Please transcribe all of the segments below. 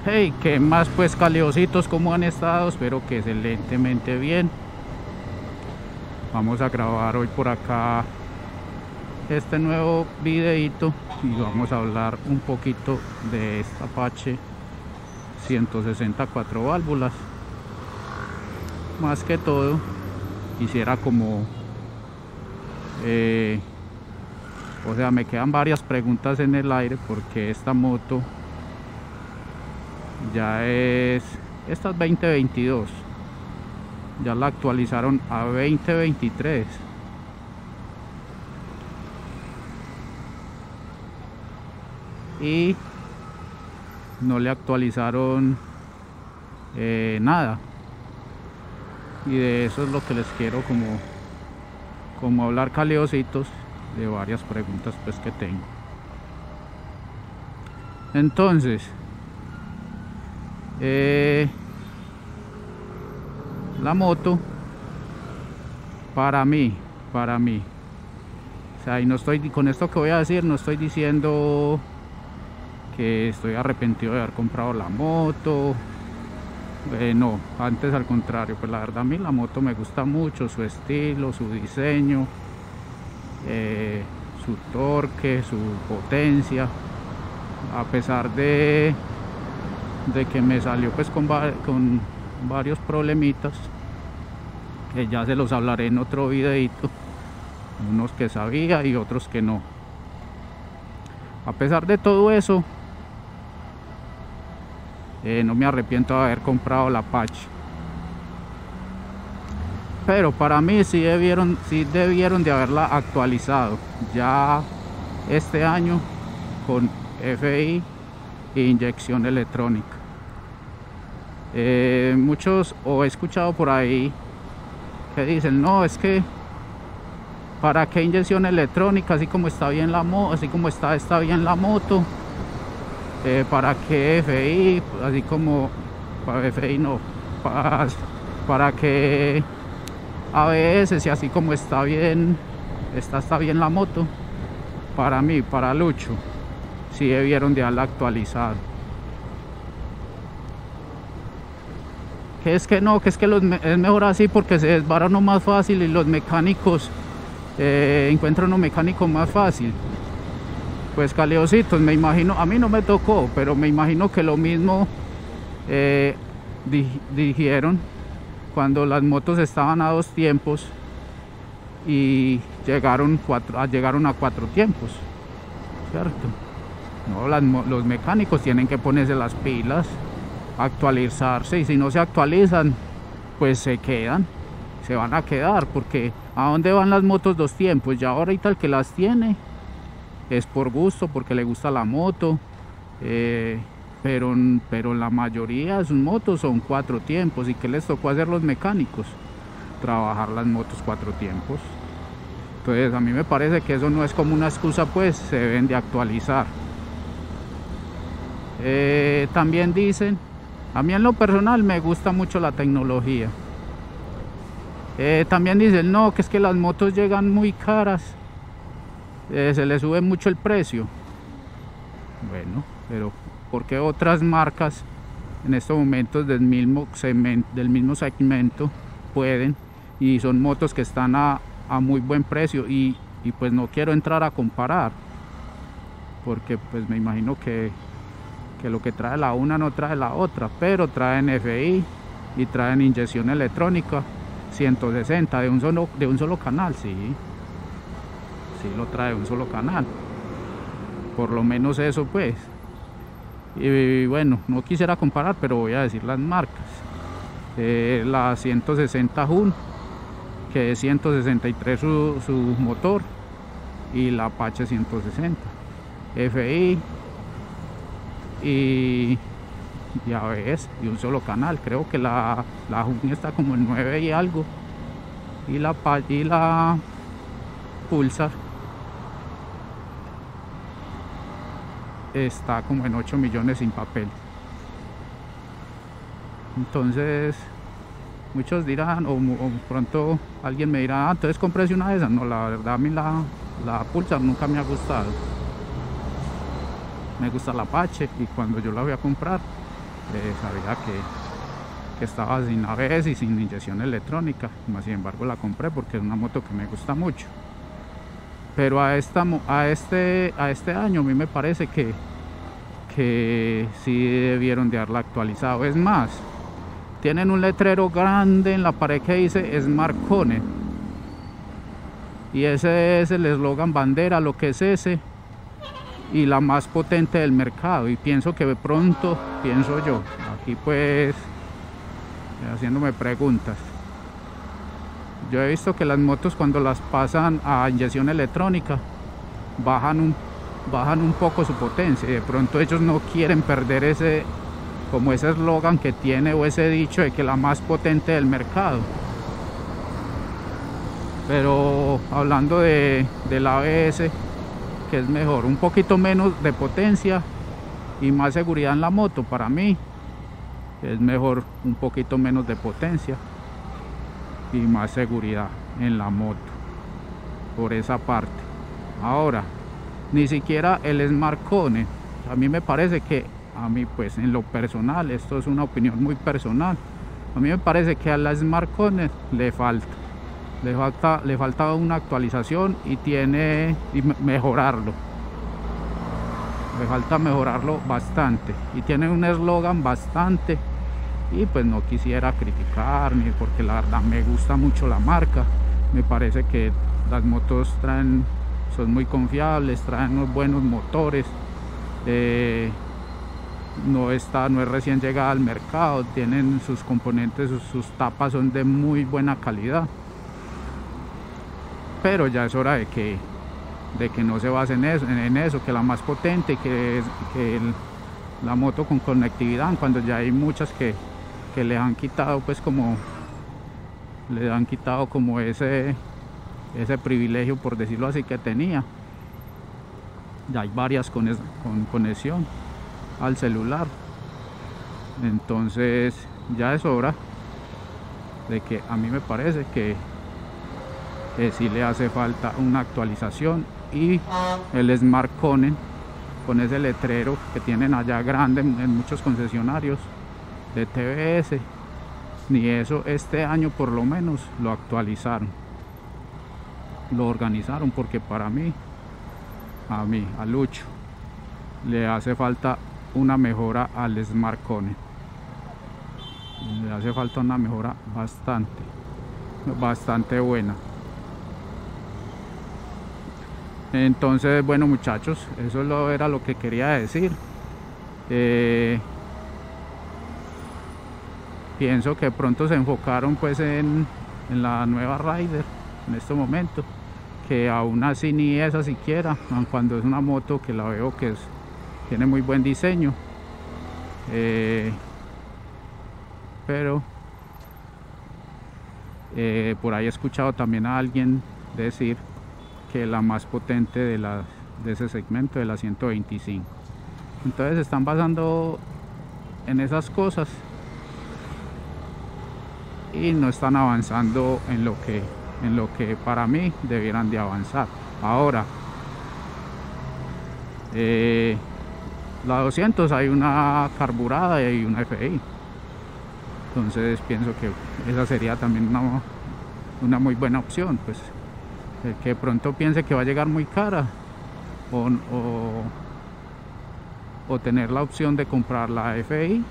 Hey, ¿qué más pues, caliositos? ¿Cómo han estado? Espero que excelentemente bien. Vamos a grabar hoy por acá este nuevo videito y vamos a hablar un poquito de esta Apache 164 válvulas. Más que todo quisiera como o sea, me quedan varias preguntas en el aire porque esta moto esta es 2022, ya la actualizaron a 2023 y no le actualizaron nada, y de eso es lo que les quiero como hablar, caliositos, de varias preguntas pues que tengo. Entonces la moto para mí, o sea, y no estoy, con esto que voy a decir, no estoy diciendo que estoy arrepentido de haber comprado la moto, no, antes al contrario, pues la verdad a mí la moto me gusta mucho, su estilo, su diseño, su torque, su potencia, a pesar de que me salió pues con varios problemitas que ya se los hablaré en otro videito, unos que sabía y otros que no. A pesar de todo eso, no me arrepiento de haber comprado la Apache, pero para mí sí debieron de haberla actualizado ya este año con FI e inyección electrónica. Muchos, o he escuchado por ahí que dicen, no, es que para qué inyección electrónica, así como está bien la moto, así como está bien la moto, para qué FI, así como para FI no, para qué ABS, si así como está bien la moto. Para mí, para Lucho, sí debieron de haberla actualizado. Que es que no, que es que es mejor así porque se desbarana más fácil y los mecánicos encuentran un mecánico más fácil. Pues caliositos, me imagino, a mí no me tocó, pero me imagino que lo mismo dijeron cuando las motos estaban a 2 tiempos y llegaron a 4 tiempos, ¿cierto? No, los mecánicos tienen que ponerse las pilas, actualizarse, y si no se actualizan, pues se van a quedar, porque ¿a dónde van las motos 2 tiempos? Ya ahorita el que las tiene es por gusto, porque le gusta la moto, pero la mayoría de sus motos son 4 tiempos. ¿Y qué les tocó hacer los mecánicos? Trabajar las motos 4 tiempos. Entonces a mí me parece que eso no es como una excusa, pues se deben de actualizar. También dicen, a mí en lo personal me gusta mucho la tecnología. También dicen, no, que es que las motos llegan muy caras, se le sube mucho el precio. Bueno, pero ¿por qué otras marcas en estos momentos del mismo segmento pueden, y son motos que están a muy buen precio? Y pues no quiero entrar a comparar, porque pues me imagino que lo que trae la una no trae la otra, pero traen FI y traen inyección electrónica 160 de un solo canal. Sí lo trae un solo canal, por lo menos eso pues. Y bueno, no quisiera comparar, pero voy a decir las marcas. La 160 Jun, que es 163 su motor, y la Apache 160 FI y ABS y un solo canal. Creo que la Jun está como en 9 y algo, y la Pulsar está como en 8 millones sin papel. Entonces muchos dirán, o pronto alguien me dirá, entonces cómprese una de esas. No, la verdad a mí la Pulsar nunca me ha gustado. Me gusta la Apache, y cuando yo la voy a comprar sabía que estaba sin ABS y sin inyección electrónica, sin embargo la compré porque es una moto que me gusta mucho. Pero a este año a mí me parece que sí debieron de haberla actualizado. Es más, tienen un letrero grande en la pared que dice Smart Connect, y ese es el eslogan bandera, lo que es ese, y la más potente del mercado. Y pienso que de pronto, pienso yo, aquí pues haciéndome preguntas, yo he visto que las motos cuando las pasan a inyección electrónica bajan un poco su potencia, y de pronto ellos no quieren perder ese eslogan que tiene, o ese dicho de que la más potente del mercado. Pero hablando del ABS, que es mejor, un poquito menos de potencia y más seguridad en la moto, para mí es mejor un poquito menos de potencia y más seguridad en la moto, por esa parte. Ahora, ni siquiera el Smart Connect, a mí me parece que, a mí pues en lo personal, esto es una opinión muy personal, a mí me parece que a la Smart Connect le falta una actualización y mejorarlo. Le falta mejorarlo bastante, y tiene un eslogan bastante, y pues no quisiera criticar, ni porque la verdad me gusta mucho la marca. Me parece que las motos son muy confiables, traen unos buenos motores, no es recién llegada al mercado, tienen sus componentes, sus tapas son de muy buena calidad. Pero ya es hora de que no se base en eso, que la más potente, que la moto con conectividad, cuando ya hay muchas que le han quitado como ese privilegio, por decirlo así, que tenía. Ya hay varias con conexión al celular. Entonces ya es hora de que, a mí me parece que sí le hace falta una actualización, y el Smart Connect, con ese letrero que tienen allá grande en muchos concesionarios de TBS, ni eso este año por lo menos lo actualizaron, lo organizaron, porque para mí, a Lucho, le hace falta una mejora al Smart Connect. Le hace falta una mejora bastante buena. Entonces, bueno muchachos, eso era lo que quería decir. Pienso que pronto se enfocaron pues en la nueva Raider en este momento, que aún así ni esa siquiera, aun cuando es una moto que la veo que tiene muy buen diseño, pero por ahí he escuchado también a alguien decir que la más potente de ese segmento, de la 125. Entonces se están basando en esas cosas y no están avanzando en lo que para mí debieran de avanzar. Ahora, la 200 hay una carburada y hay una FI, entonces pienso que esa sería también una muy buena opción, pues. El que pronto piense que va a llegar muy cara, o tener la opción de comprar la FI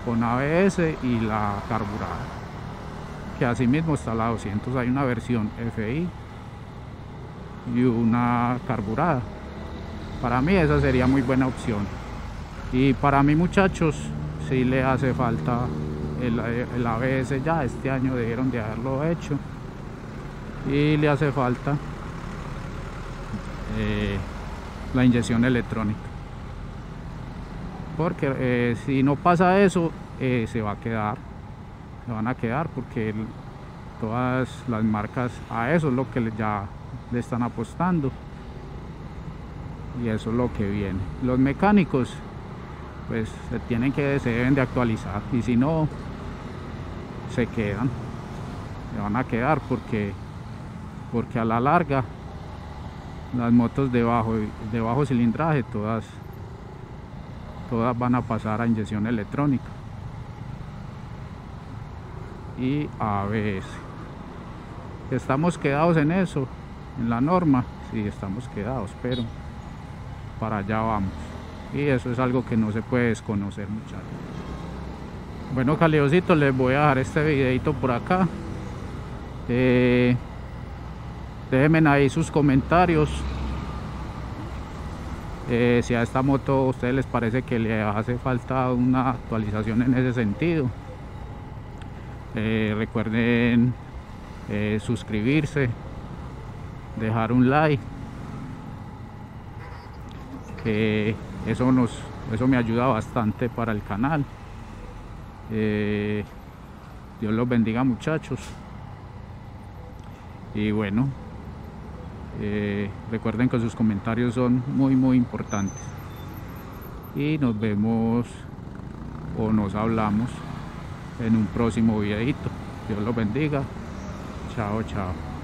con ABS y la carburada, que así mismo está la 200, hay una versión FI y una carburada. Para mí esa sería muy buena opción, y para mí muchachos sí le hace falta el ABS. Ya este año debieron de haberlo hecho, y le hace falta la inyección electrónica, porque si no pasa eso, se van a quedar, porque todas las marcas a eso es lo que ya le están apostando, y eso es lo que viene. Los mecánicos pues se deben de actualizar, y si no, se van a quedar, porque a la larga las motos de bajo cilindraje todas todas van a pasar a inyección electrónica y ABS. ¿Estamos quedados en eso, en la norma? Sí, estamos quedados, pero para allá vamos, y eso es algo que no se puede desconocer, muchachos. Bueno, caliositos, les voy a dejar este videito por acá. Déjenme ahí sus comentarios. Si a esta moto a ustedes les parece que le hace falta una actualización en ese sentido. Recuerden suscribirse, dejar un like, que eso me ayuda bastante para el canal. Dios los bendiga, muchachos, y bueno, recuerden que sus comentarios son muy importantes, y nos vemos o nos hablamos en un próximo videito. Dios los bendiga. Chao, chao.